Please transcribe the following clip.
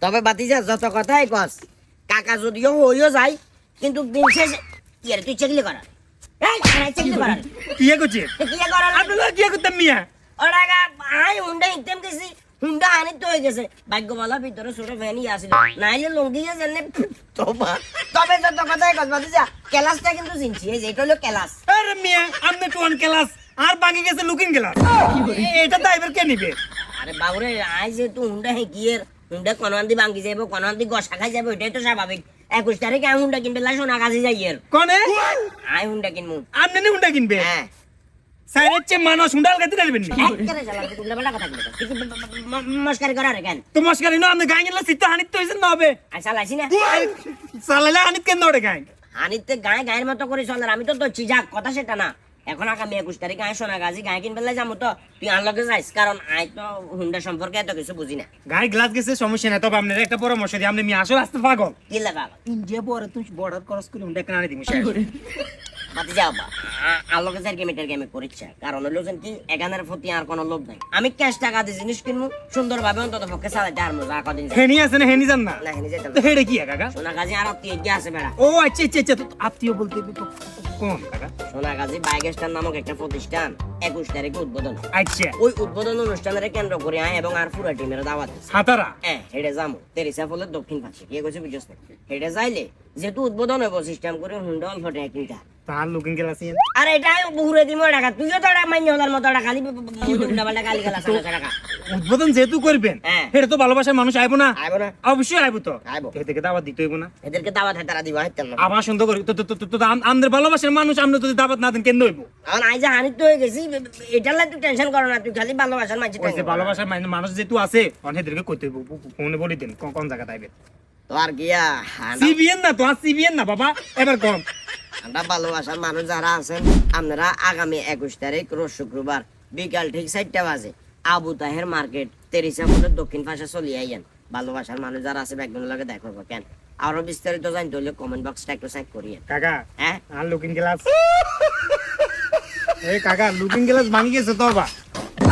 তবে বাতিজা যত কথাই কস কাকা যদিও হইও যায় কিন্তু দিন শেষে কি আর তুই চেকলি করা এই আই চেকলি করা কি করছে কি করা আপনারা কি করতেন মিয়া ওরাগা আই হুন্ডা ইনতেম গেছি হুন্ডা হানি তো হয়ে গেছে ভাগ্য বলা ভিতরে ছোট ভ্যানই আসিল নাইলে লঙ্গিয়ে জানে তোবা তবে যত কথাই কস বাতিজা ক্লাসটা কিন্তু চিনছি এই যেটা হলো ক্লাস আরে মিয়া আপনি টোন ক্লাস আর বাকি গেছে লুকিং ক্লাস এটা ড্রাইভার কে নিবে আরে বাবুরে আই যে তুই হুন্ডা হে গিয়ের হুন্ডা কোনওয়ান্দি ভাঙ্গি যাবো কোনওয়ান্দি গসা খাই যাবো এটাই তো স্বাভাবিক 21 তারিখে আমি হুন্ডা কিনবে লা সোনা কাজে যাই এর কোনে আই হুন্ডা কিনমু আপনি নি হুন্ডা কিনবে হ্যাঁ সাইরের চেয়ে মানুষ হুন্ডা আলগাতে দিবেন নি একবারে চালা তুই বলা কথা বলছিস তুই মস্কারি করা রে কেন তো মস্কারি না আপনি গায়ে গেলে সিট হানিত তো হইছেন না হবে আই চালাইছি না চালালে হানিত কেন ওরে গায়ে হানিতে গায়ের মতো করে চল আমি তো দচ্ছি যাক কথা সেটা না এখন আগামী 21 তারিখে আয় সোনা গাজি গায়ে কিনবে যাবো তো তুই আনলগে যাইস কারণ আই তো হুন্ডা সম্পর্কে এত কিছু বুঝি না গায়ে গ্লাস গেছে সমস্যা নাই তবে আপনার একটা পরামর্শ দিই আপনি মিয়া আসলে আসতে পাগল কি লাগা ইন্ডিয়া পরে তুই বর্ডার ক্রস করে হুন্ডা কেন আনি দিমু বাতি যাও আলোকে যার গেমের গেমে করিচ্ছা কারণ হলো যে কি এখানের প্রতি আর কোনো লোভ নাই আমি ক্যাশ টাকা দিয়ে জিনিস কিনবো সুন্দরভাবে অন্তত পক্ষে চালাইতে আর মজা কদিন হেনি আছে না হেনি জান না না হেনি যেতাম তো হেডে কি কাকা সোনা গাজি আর আত্মীয় এগিয়ে আছে বেড়া ও আচ্ছা আচ্ছা আচ্ছা তো আত্মীয় বলতে কোন কাকা সোনা গাজি বাইগেস্টার নামক একটা প্রতিষ্ঠান 21 তারিখে উদ্বোধন আচ্ছা ওই উদ্বোধন অনুষ্ঠানের কেন্দ্র করে আয় এবং আর পুরা টিমের দাওয়াত দিছে হাতারা হ্যাঁ হেডে যাবো তেরিসা ফলের দক্ষিণ পাশে কি কইছে বুঝছ না হেডে যাইলে যেহেতু উদ্বোধন হইব সিস্টেম করে হুন্ডা অল্প টাকা কিনতে তার লুকিং গ্লাস আরে এটাই বহুরে দিমো টাকা তুইও তো টাকা মাইনে হলার মতো টাকা খালি হুন্ডা বালা গালি গালা সাড়ে টাকা উদ্বোধন যেহেতু করবেন হ্যাঁ। এটা তো ভালোবাসার মানুষ আইবো না আইব না অবশ্যই আইবো তো আইব এদেরকে দাওয়াত দিতে হইব না এদেরকে দাওয়াত হয় তারা দিবা হাইতেন না আবার সুন্দর করি তো আমাদের ভালোবাসার মানুষ আমরা যদি দাওয়াত না দেন কেন হইব এখন আই যে হানিত তো হয়ে গেছি এটার লাই তুই টেনশন করো না তুই খালি ভালোবাসার মাঝে ওই যে ভালোবাসার মানুষ যেহেতু আছে অনেকদেরকে কইতে হইব ফোনে বলি দেন কোন জায়গা আইবে তো আর গিয়া সিবিএন না তো আর সিবিএন না বাবা এবার কম আমরা ভালোবাসার মানুষ যারা আছেন আপনারা আগামী 21 তারিখ রোজ শুক্রবার বিকাল ঠিক 4টা বাজে আবু তাহের মার্কেট তেরিসা ফুলের দক্ষিণ পাশে চলে আইয়েন ভালোবাসার মানুষ যারা আছে ব্যাকগ্রাউন্ড লাগে দেখো কেন আরো বিস্তারিত জানতে হলে কমেন্ট বক্সটা একটু চেক করিয়েন কাকা হ্যাঁ আর লুকিং গ্লাস এই কাকা লুকিং গ্লাস ভাঙি গেছে তো বা